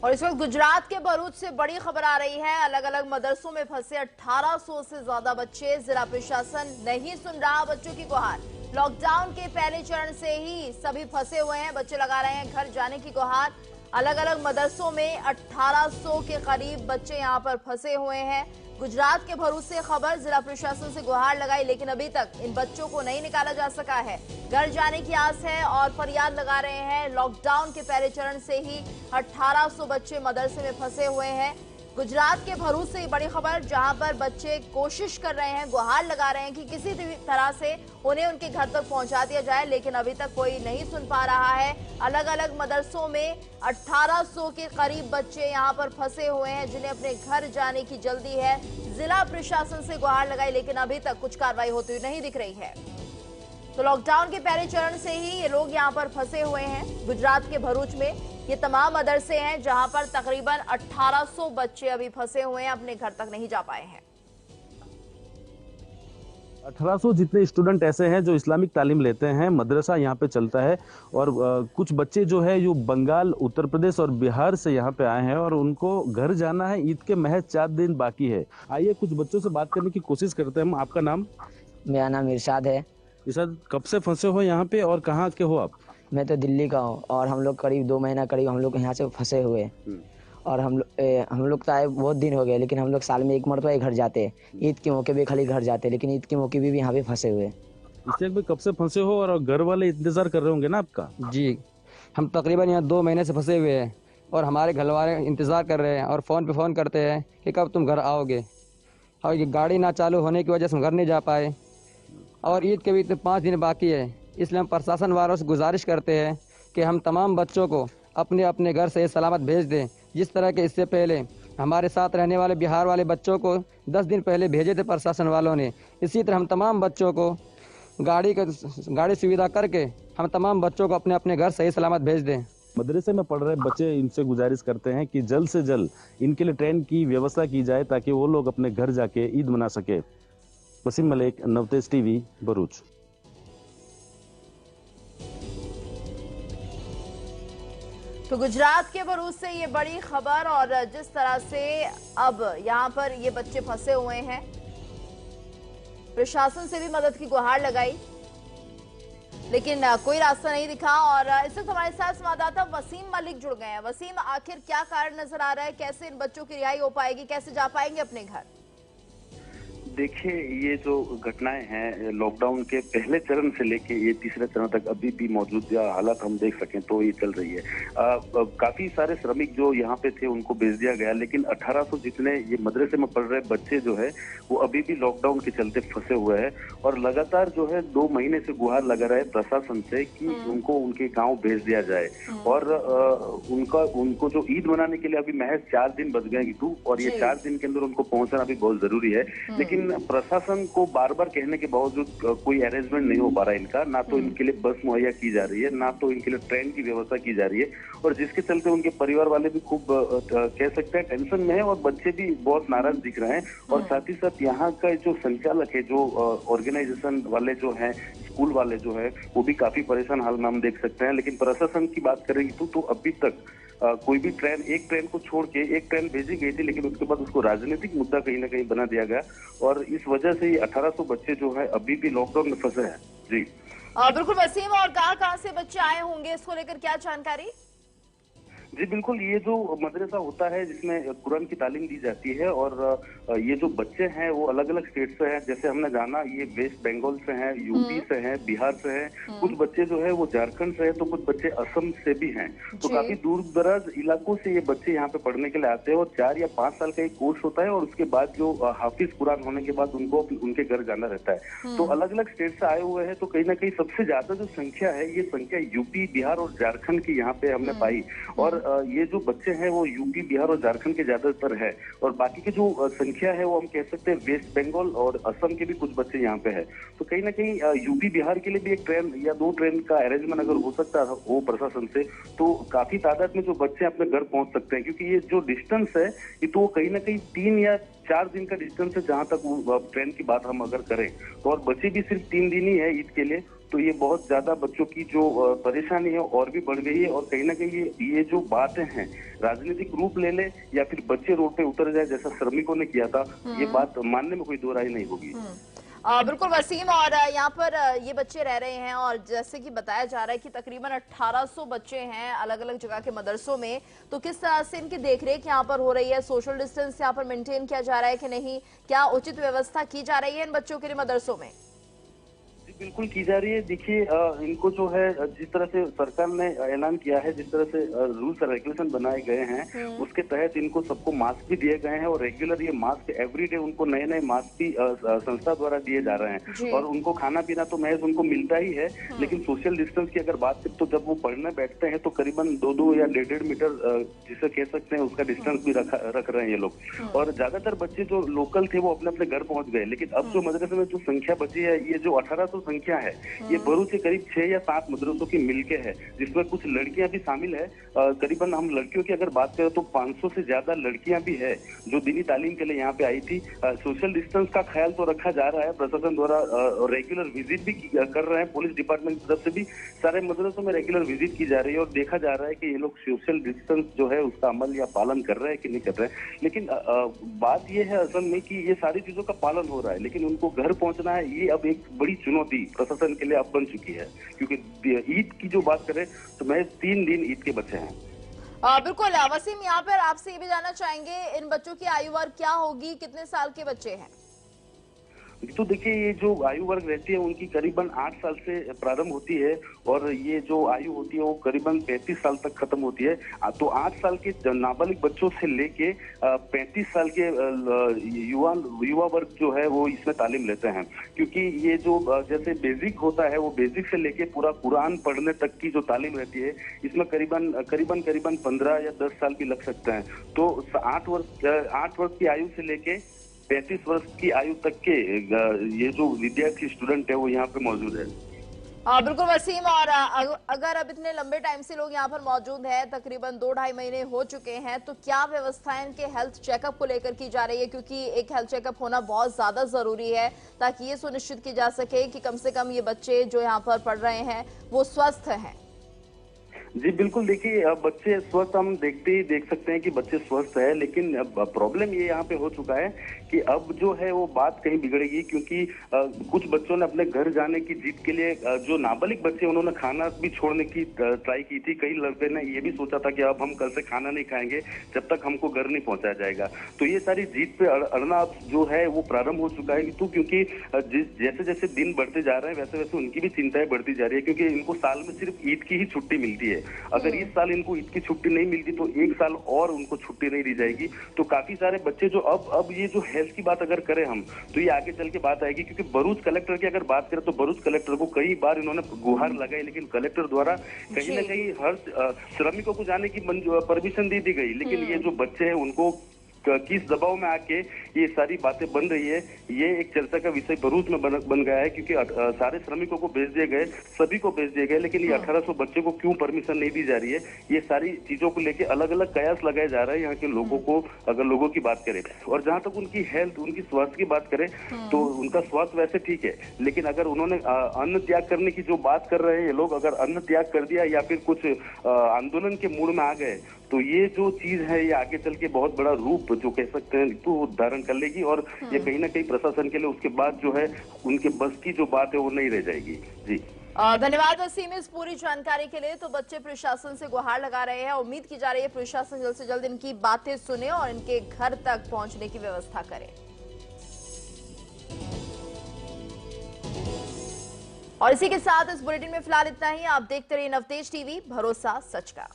और इस वक्त गुजरात के भरूच से बड़ी खबर आ रही है। अलग अलग मदरसों में फंसे 1800 से ज्यादा बच्चे। जिला प्रशासन नहीं सुन रहा बच्चों की गुहार। लॉकडाउन के पहले चरण से ही सभी फंसे हुए हैं। बच्चे लगा रहे हैं घर जाने की गुहार। अलग अलग मदरसों में 1800 के करीब बच्चे यहां पर फंसे हुए हैं। गुजरात के भरूच से खबर। जिला प्रशासन से गुहार लगाई, लेकिन अभी तक इन बच्चों को नहीं निकाला जा सका है। घर जाने की आस है और फरियाद लगा रहे हैं। लॉकडाउन के पहले चरण से ही 1800 बच्चे मदरसे में फंसे हुए हैं। गुजरात के भरूच से बड़ी खबर, जहां पर बच्चे कोशिश कर रहे हैं, गुहार लगा रहे हैं कि किसी भी तरह से उन्हें उनके घर तक पहुंचा दिया जाए, लेकिन अभी तक कोई नहीं सुन पा रहा है। अलग अलग मदरसों में 1800 के करीब बच्चे यहां पर फंसे हुए हैं, जिन्हें अपने घर जाने की जल्दी है। जिला प्रशासन से गुहार लगाई, लेकिन अभी तक कुछ कार्रवाई होती हुई नहीं दिख रही है। तो लॉकडाउन के पहले चरण से ही ये लोग यहां पर फंसे हुए हैं। गुजरात के भरूच में ये तमाम मदरसे हैं जहां पर तकरीबन 1800 बच्चे अभी फंसे हुए हैं, अपने घर तक नहीं जा पाए हैं। 1800 जितने स्टूडेंट ऐसे हैं जो इस्लामिक तालीम लेते हैं। मदरसा यहाँ पे चलता है और कुछ बच्चे जो है जो बंगाल, उत्तर प्रदेश और बिहार से यहाँ पे आए हैं और उनको घर जाना है। ईद के महज 4 दिन बाकी है। आइए कुछ बच्चों से बात करने की कोशिश करते हैं हम। आपका नाम? मेरा नाम इरशाद है। इरशाद, कब से फंसे हो यहाँ पे और कहाँ के हो आप? मैं तो दिल्ली का हूँ और हम लोग करीब 2 महीना करीब हम लोग यहाँ से फंसे हुए हैं। और हम लोग तो आए बहुत दिन हो गए, लेकिन हम लोग साल में एक मरतबा ही घर जाते हैं। ईद के मौके पे खाली घर जाते हैं, लेकिन ईद के मौके भी यहाँ पे फंसे हुए हैं। इसे भाई कब से फंसे हो और घर वाले इंतजार कर रहे होंगे ना आपका? जी, हम तकरीबन यहाँ 2 महीने से फंसे हुए हैं और हमारे घर वाले इंतज़ार कर रहे हैं और फ़ोन पे फ़ोन करते हैं कि कब तुम घर आओगे। और ये गाड़ी ना चालू होने की वजह से हम घर नहीं जा पाए और ईद के भी तो 5 दिन बाकी है। इसलिए हम प्रशासन वालों से गुजारिश करते हैं कि हम तमाम बच्चों को अपने अपने घर से सलामत भेज दें। जिस तरह के इससे पहले हमारे साथ रहने वाले बिहार वाले बच्चों को 10 दिन पहले भेजे थे प्रशासन वालों ने, इसी तरह हम तमाम बच्चों को गाड़ी सुविधा करके हम तमाम बच्चों को अपने अपने घर सही सलामत भेज दें। मदरसे में पढ़ रहे बच्चे इनसे गुजारिश करते हैं कि जल्द से जल्द इनके लिए ट्रेन की व्यवस्था की जाए ताकि वो लोग अपने घर जाके ईद मना सके। वसीम मलिक, नवतेज टीवी, भरूच। तो गुजरात के भरूच से ये बड़ी खबर, और जिस तरह से अब यहां पर ये बच्चे फंसे हुए हैं, प्रशासन से भी मदद की गुहार लगाई, लेकिन कोई रास्ता नहीं दिखा। और इस वक्त हमारे साथ संवाददाता वसीम मलिक जुड़ गए हैं। वसीम, आखिर क्या कारण नजर आ रहा है? कैसे इन बच्चों की रिहाई हो पाएगी? कैसे जा पाएंगे अपने घर? देखिए, ये जो घटनाएं हैं लॉकडाउन के पहले चरण से लेके ये तीसरे चरण तक अभी भी मौजूदा हालात हम देख सकें तो ये चल रही है। काफी सारे श्रमिक जो यहाँ पे थे उनको भेज दिया गया, लेकिन 1800 जितने ये मदरसे में पढ़ रहे बच्चे जो है वो अभी भी लॉकडाउन के चलते फंसे हुए हैं। और लगातार जो है 2 महीने से गुहार लगा रहे प्रशासन से कि उनको उनके गाँव भेज दिया जाए। और उनको जो ईद मनाने के लिए अभी महज 4 दिन बच गए ऋतु, और ये 4 दिन के अंदर उनको पहुंचना भी बहुत जरूरी है। लेकिन प्रशासन को बार बार कहने के बावजूद कोई अरेंजमेंट नहीं हो पा रहा है इनका। ना तो इनके लिए बस मुहैया की जा रही है, ना तो इनके लिए ट्रेन की व्यवस्था की जा रही है, और जिसके चलते उनके परिवार वाले भी खूब कह सकते हैं टेंशन में है और बच्चे भी बहुत नाराज दिख रहे हैं। और साथ ही साथ यहाँ का जो संचालक है, जो ऑर्गेनाइजेशन वाले जो हैं, स्कूल वाले जो है, वो भी काफी परेशान हाल में हम देख सकते हैं। लेकिन प्रशासन की बात करेंगे तो अभी तक कोई भी ट्रेन, एक ट्रेन को छोड़ के एक ट्रेन भेजी गई थी, लेकिन उसके बाद उसको राजनीतिक मुद्दा कहीं ना कहीं बना दिया गया, और इस वजह से ये 1800 बच्चे जो है अभी भी लॉकडाउन में फंसे हैं। जी बिल्कुल वसीम, और कहाँ से बच्चे आए होंगे, इसको लेकर क्या जानकारी? जी बिल्कुल, ये जो मदरसा होता है जिसमें कुरान की तालीम दी जाती है, और ये जो बच्चे हैं वो अलग अलग स्टेट से हैं। जैसे हमने जाना, ये वेस्ट बंगाल से हैं, यूपी से हैं, बिहार से हैं, कुछ बच्चे जो है वो झारखंड से हैं, तो कुछ बच्चे असम से भी हैं। तो काफी दूर दराज इलाकों से ये बच्चे यहाँ पे पढ़ने के लिए आते हैं। और 4 या 5 साल का एक कोर्स होता है, और उसके बाद जो हाफिज कुरान होने के बाद उनको उनके घर जाना रहता है। तो अलग अलग स्टेट से आए हुए हैं। तो कहीं ना कहीं सबसे ज्यादा जो संख्या है, ये संख्या यूपी, बिहार और झारखंड की यहाँ पे हमने पाई। और ये जो बच्चे हैं वो यूपी, बिहार और झारखंड के ज्यादातर है, और बाकी की जो संख्या है वो हम कह सकते हैं वेस्ट बंगाल और असम के भी कुछ बच्चे यहाँ पे है। तो कहीं ना कहीं यूपी, बिहार के लिए भी एक ट्रेन या 2 ट्रेन का अरेंजमेंट अगर हो सकता है वो प्रशासन से, तो काफी तादाद में जो बच्चे अपने घर पहुंच सकते हैं। क्योंकि ये जो डिस्टेंस है ये तो कहीं ना कहीं 3 या 4 दिन का डिस्टेंस है, जहां तक वो ट्रेन की बात हम अगर करें तो, और बचे भी सिर्फ 3 दिन ही है ईद के लिए। तो ये बहुत ज्यादा बच्चों की जो परेशानी है और भी बढ़ गई है। और कहीं ना कहीं ये जो बातें हैं राजनीतिक रूप ले ले या फिर बच्चे रोड पे उतर जाए जैसा श्रमिकों ने किया था, ये बात मानने में कोई दो राय नहीं होगी। बिल्कुल वसीम, और यहाँ पर ये बच्चे रह रहे हैं और जैसे कि बताया जा रहा है कि तकरीबन 1800 बच्चे हैं अलग अलग जगह के मदरसों में, तो किस तरह से इनकी देखरेख यहाँ पर हो रही है? सोशल डिस्टेंस यहाँ पर मेंटेन किया जा रहा है कि नहीं? क्या उचित व्यवस्था की जा रही है इन बच्चों के लिए मदरसों में? बिल्कुल की जा रही है। देखिए इनको जो है जिस तरह से सरकार ने ऐलान किया है, जिस तरह से रूल्स और रेगुलेशन बनाए गए हैं उसके तहत इनको सबको मास्क भी दिए गए हैं और रेगुलर ये मास्क एवरीडे उनको नए नए मास्क भी संस्था द्वारा दिए जा रहे हैं। और उनको खाना पीना तो महज उनको मिलता ही है, लेकिन सोशल डिस्टेंस की अगर बात करें तो जब वो पढ़ने बैठते हैं तो करीबन 2-2 या 1.5 मीटर जिसे कह सकते हैं उसका डिस्टेंस भी रख रहे हैं ये लोग। और ज्यादातर बच्चे जो लोकल थे वो अपने अपने घर पहुंच गए, लेकिन अब जो मदरसे में जो संख्या बची है, ये जो 1800 संख्या है, ये भरूच के करीब 6 या 7 मदरसों की मिलके है, जिसमें कुछ लड़कियां भी शामिल है। करीबन हम लड़कियों की अगर बात करें तो 500 से ज्यादा लड़कियां भी है जो दीनी तालीम के लिए यहाँ पे आई थी। सोशल डिस्टेंस का ख्याल तो रखा जा रहा है, प्रशासन द्वारा रेगुलर विजिट भी कर रहे हैं, पुलिस डिपार्टमेंट की तरफ से भी सारे मदरसों में रेगुलर विजिट की जा रही है और देखा जा रहा है कि ये लोग सोशल डिस्टेंस जो है उसका अमल या पालन कर रहे हैं कि नहीं कर रहे हैं। लेकिन बात ये है असल में कि ये सारी चीजों का पालन हो रहा है, लेकिन उनको घर पहुंचना है, ये अब एक बड़ी चुनौती प्रशासन के लिए अब बन चुकी है। क्योंकि ईद की जो बात करें तो मैं 3 दिन ईद के बचे हैं। बिल्कुल वसीम, यहाँ पर आपसे ये भी जानना चाहेंगे इन बच्चों की आयु वर्ग क्या होगी, कितने साल के बच्चे हैं? तो देखिए ये जो आयु वर्ग रहती है उनकी करीबन 8 साल से प्रारंभ होती है और ये जो आयु होती है वो करीबन 35 साल तक खत्म होती है। तो 8 साल के नाबालिग बच्चों से लेके 35 साल के युवा वर्ग जो है वो इसमें तालीम लेते हैं। क्योंकि ये जो जैसे बेसिक होता है वो बेसिक से लेके पूरा कुरान पढ़ने तक की जो तालीम रहती है इसमें करीबन 15 या 10 साल भी लग सकते हैं। तो 8 वर्ष की आयु से लेके 35 वर्ष की आयु तक के ये जो विद्यार्थी स्टूडेंट है वो यहाँ पे मौजूद है। बिल्कुल वसीम, और अगर अब इतने लंबे टाइम से लोग यहाँ पर मौजूद हैं, तकरीबन 2-2.5 महीने हो चुके हैं, तो क्या व्यवस्थाएं इनके हेल्थ चेकअप को लेकर की जा रही है? क्योंकि एक हेल्थ चेकअप होना बहुत ज्यादा जरूरी है ताकि ये सुनिश्चित की जा सके कि कम से कम ये बच्चे जो यहाँ पर पढ़ रहे हैं वो स्वस्थ हैं। जी बिल्कुल, देखिए बच्चे स्वस्थ हम देख सकते हैं कि बच्चे स्वस्थ है, लेकिन प्रॉब्लम ये यहाँ पे हो चुका है कि अब जो है वो बात कहीं बिगड़ेगी। क्योंकि कुछ बच्चों ने अपने घर जाने की जिद के लिए जो नाबालिग बच्चे उन्होंने खाना भी छोड़ने की ट्राई की थी। कई लड़के ने ये भी सोचा था कि अब हम कल से खाना नहीं खाएंगे जब तक हमको घर नहीं पहुंचाया जाएगा। तो ये सारी जिद पे अड़ना जो है वो प्रारंभ हो चुका है। तो क्योंकि जैसे जैसे दिन बढ़ते जा रहे हैं वैसे वैसे उनकी भी चिंताएं बढ़ती जा रही है, क्योंकि इनको साल में सिर्फ ईद की ही छुट्टी मिलती है। अगर इस साल इनको ईद की छुट्टी नहीं मिलती तो 1 साल और उनको छुट्टी नहीं दी जाएगी। तो काफी सारे बच्चे जो अब ये जो हेल्थ की बात अगर करें हम तो ये आगे चल के बात आएगी। क्योंकि भरूच कलेक्टर की अगर बात करें तो भरूच कलेक्टर को कई बार इन्होंने गुहार लगाई, लेकिन कलेक्टर द्वारा कहीं ना कहीं हर श्रमिकों को जाने की परमिशन दी गई। लेकिन ये जो बच्चे हैं उनको किस दबाव में आके ये सारी बातें बन रही है, ये एक चर्चा का विषय भरूच में बन गया है। क्योंकि सारे श्रमिकों को भेज दिए गए, सभी को भेज दिए गए, लेकिन ये 1800 बच्चे को क्यों परमिशन नहीं दी जा रही है? ये सारी चीजों को लेके अलग अलग कयास लगाए जा रहे हैं यहाँ के लोगों को। अगर लोगों की बात करें और जहाँ तक उनकी हेल्थ, उनकी स्वास्थ्य की बात करें तो उनका स्वास्थ्य वैसे ठीक है, लेकिन अगर उन्होंने अन्न त्याग करने की जो बात कर रहे हैं ये लोग, अगर अन्न त्याग कर दिया या फिर कुछ आंदोलन के मूड में आ गए तो ये जो चीज है ये आगे चल के बहुत बड़ा रूप जो कह सकते हैं तो धारण कर लेगी। और ये कहीं ना कहीं प्रशासन के लिए उसके बाद जो है उनके बस की जो बात है वो नहीं रह जाएगी। जी धन्यवाद वसीम इस पूरी जानकारी के लिए। तो बच्चे प्रशासन से गुहार लगा रहे हैं, उम्मीद की जा रही है प्रशासन जल्द से जल्द इनकी बातें सुने और इनके घर तक पहुंचने की व्यवस्था करे। और इसी के साथ इस बुलेटिन में फिलहाल इतना ही। आप देखते रहिए नवतेज टीवी, भरोसा सच का।